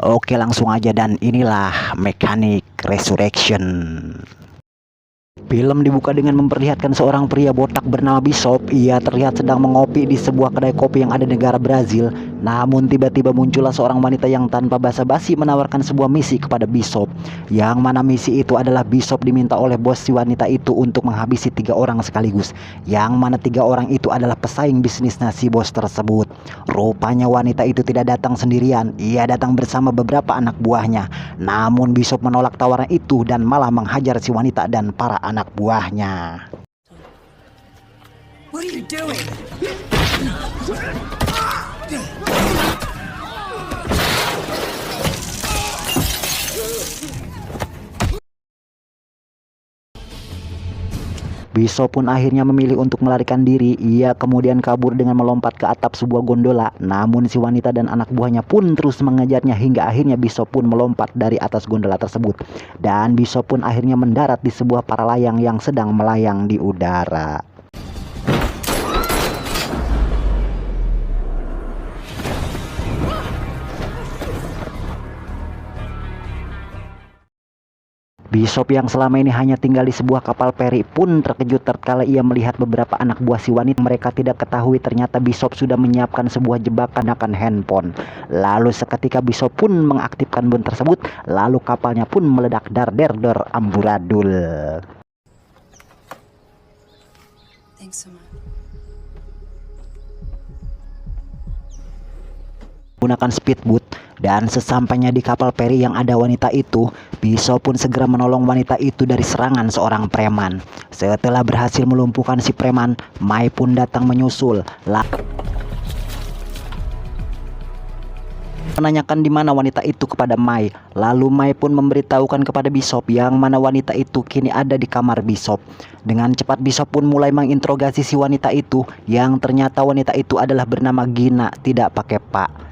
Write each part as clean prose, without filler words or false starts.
Oke, langsung aja, dan inilah mekanik Resurrection. Film dibuka dengan memperlihatkan seorang pria botak bernama Bishop. Ia terlihat sedang mengopi di sebuah kedai kopi yang ada di negara Brazil. Namun tiba-tiba muncullah seorang wanita yang tanpa basa-basi menawarkan sebuah misi kepada Bishop. Yang mana misi itu adalah Bishop diminta oleh bos si wanita itu untuk menghabisi 3 orang sekaligus. Yang mana 3 orang itu adalah pesaing bisnisnya si bos tersebut. Rupanya wanita itu tidak datang sendirian. Ia datang bersama beberapa anak buahnya. Namun Bishop menolak tawaran itu dan malah menghajar si wanita dan para anak buahnya. What are you doing? Bishop pun akhirnya memilih untuk melarikan diri. Ia kemudian kabur dengan melompat ke atap sebuah gondola. Namun si wanita dan anak buahnya pun terus mengejarnya hingga akhirnya Bishop pun melompat dari atas gondola tersebut. Dan Bishop pun akhirnya mendarat di sebuah para layang yang sedang melayang di udara. Bishop yang selama ini hanya tinggal di sebuah kapal feri pun terkejut tatkala ia melihat beberapa anak buah si wanita. Mereka tidak ketahui ternyata Bishop sudah menyiapkan sebuah jebakan akan handphone. Lalu seketika Bishop pun mengaktifkan bom tersebut, lalu kapalnya pun meledak dar amburadul. Thanks so much. Menggunakan speedboat, dan sesampainya di kapal feri yang ada wanita itu, Bishop pun segera menolong wanita itu dari serangan seorang preman. Setelah berhasil melumpuhkan si preman, Mai pun datang menyusul. Menanyakan di mana wanita itu kepada Mai. Lalu Mai pun memberitahukan kepada Bishop yang mana wanita itu kini ada di kamar Bishop. Dengan cepat Bishop pun mulai menginterogasi si wanita itu, yang ternyata wanita itu adalah bernama Gina, tidak pakai pak.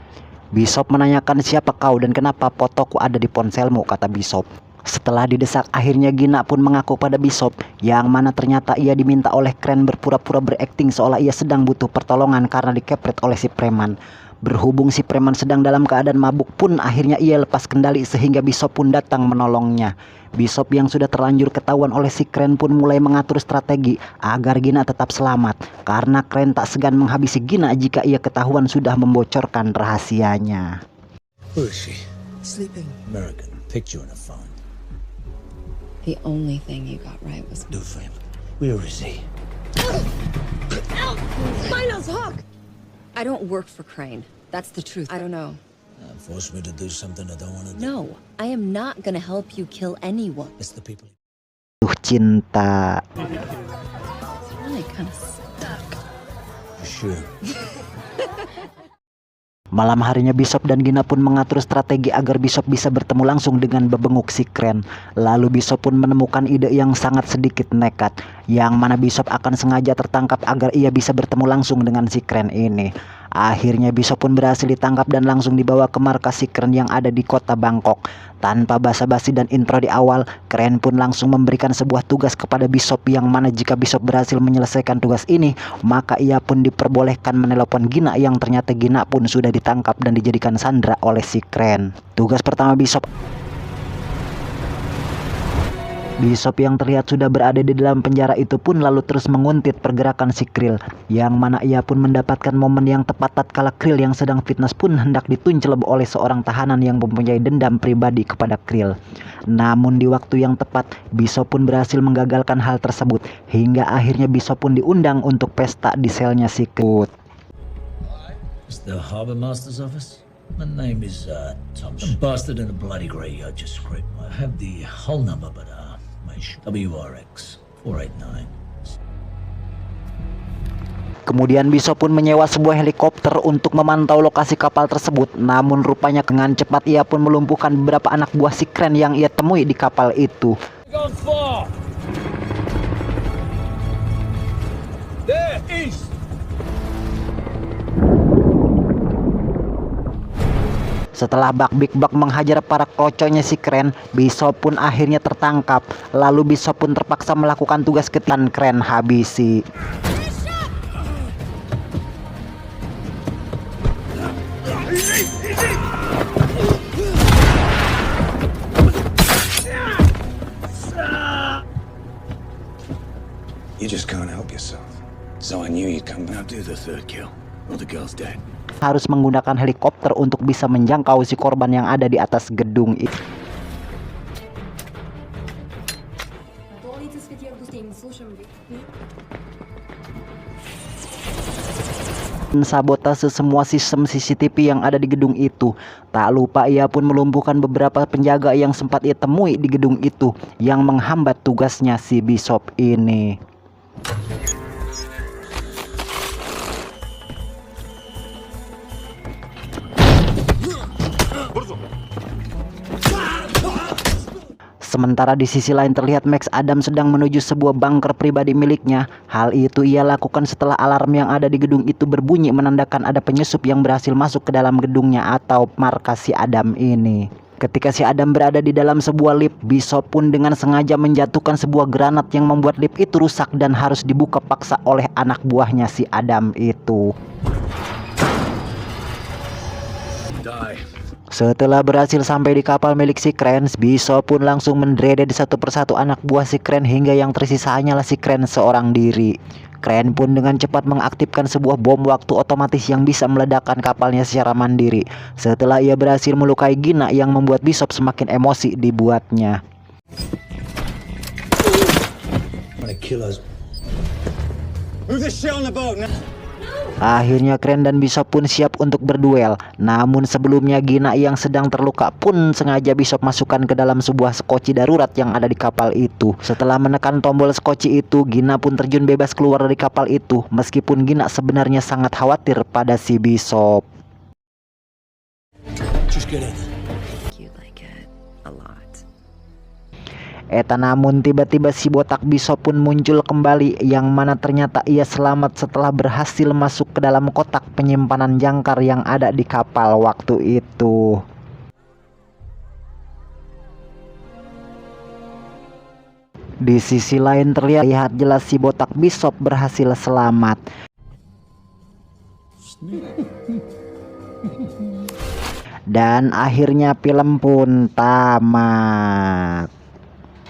Bishop menanyakan, siapa kau dan kenapa fotoku ada di ponselmu, kata Bishop. Setelah didesak, akhirnya Gina pun mengaku pada Bishop, yang mana ternyata ia diminta oleh Crane berpura-pura berakting seolah ia sedang butuh pertolongan karena dikepret oleh si preman. Berhubung si preman sedang dalam keadaan mabuk pun akhirnya ia lepas kendali sehingga Bishop pun datang menolongnya. Bishop yang sudah terlanjur ketahuan oleh si Crane pun mulai mengatur strategi agar Gina tetap selamat, karena Crane tak segan menghabisi Gina jika ia ketahuan sudah membocorkan rahasianya. Who is she? Sleeping. American. Picture on a phone. The only thing you got right was Do for him. Where is he? Minos Hawk! I don't work for Crane. That's the truth. I don't know. Force me to do something I don't want to do. No, I am not gonna help you kill anyone. It's the people. Cinta. It's really kind of stuck. For sure. Malam harinya Bishop dan Gina pun mengatur strategi agar Bishop bisa bertemu langsung dengan bebenguk si Crane. Lalu Bishop pun menemukan ide yang sangat sedikit nekat, yang mana Bishop akan sengaja tertangkap agar ia bisa bertemu langsung dengan si Crane ini. Akhirnya Bishop pun berhasil ditangkap dan langsung dibawa ke markas si Crane yang ada di kota Bangkok. Tanpa basa-basi dan intro di awal, Crane pun langsung memberikan sebuah tugas kepada Bishop, yang mana jika Bishop berhasil menyelesaikan tugas ini, maka ia pun diperbolehkan menelepon Gina, yang ternyata Gina pun sudah ditangkap dan dijadikan sandera oleh si Crane. Tugas pertama Bishop yang terlihat sudah berada di dalam penjara itu pun lalu terus menguntit pergerakan si Krill, yang mana ia pun mendapatkan momen yang tepat tatkala Krill yang sedang fitness pun hendak dituncel oleh seorang tahanan yang mempunyai dendam pribadi kepada Krill. Namun di waktu yang tepat, Bishop pun berhasil menggagalkan hal tersebut, hingga akhirnya Bishop pun diundang untuk pesta di selnya si Krill. It's the Harbor Master's office. My name is Thompson. A bastard in a bloody graveyard just scraped. I have the whole number, but WRX 489. Kemudian Bishop pun menyewa sebuah helikopter untuk memantau lokasi kapal tersebut. Namun rupanya dengan cepat ia pun melumpuhkan beberapa anak buah si Crane yang ia temui di kapal itu. There, east. Setelah Big Buck menghajar para kroconya si Crane, Bishop pun akhirnya tertangkap. Lalu Bishop pun terpaksa melakukan tugas ketian Crane habisi. just can't help yourself. So I knew you'd come Now back. do the third kill. Or the girl's dead. Harus menggunakan helikopter untuk bisa menjangkau si korban yang ada di atas gedung itu. Sabotase semua sistem CCTV yang ada di gedung itu. Tak lupa ia pun melumpuhkan beberapa penjaga yang sempat ia temui di gedung itu yang menghambat tugasnya si Bishop ini. Sementara di sisi lain terlihat Max Adam sedang menuju sebuah bunker pribadi miliknya. Hal itu ia lakukan setelah alarm yang ada di gedung itu berbunyi menandakan ada penyusup yang berhasil masuk ke dalam gedungnya atau markas si Adam ini. Ketika si Adam berada di dalam sebuah lift, Bishop pun dengan sengaja menjatuhkan sebuah granat yang membuat lift itu rusak dan harus dibuka paksa oleh anak buahnya si Adam itu. Die. Setelah berhasil sampai di kapal milik si Crane, Bishop pun langsung mendredet satu persatu anak buah si Crane hingga yang tersisa hanyalah si Crane seorang diri. Crane pun dengan cepat mengaktifkan sebuah bom waktu otomatis yang bisa meledakkan kapalnya secara mandiri. Setelah ia berhasil melukai Gina yang membuat Bishop semakin emosi dibuatnya. Move the shit on the boat now. Akhirnya Crane dan Bishop pun siap untuk berduel. Namun sebelumnya Gina yang sedang terluka pun sengaja Bishop masukkan ke dalam sebuah skoci darurat yang ada di kapal itu. Setelah menekan tombol skoci itu, Gina pun terjun bebas keluar dari kapal itu. Meskipun Gina sebenarnya sangat khawatir pada si Bishop. Just get in. You like it a lot. Namun tiba-tiba si botak Bishop pun muncul kembali, yang mana ternyata ia selamat setelah berhasil masuk ke dalam kotak penyimpanan jangkar yang ada di kapal waktu itu. Di sisi lain terlihat jelas si botak Bishop berhasil selamat. Dan akhirnya film pun tamat.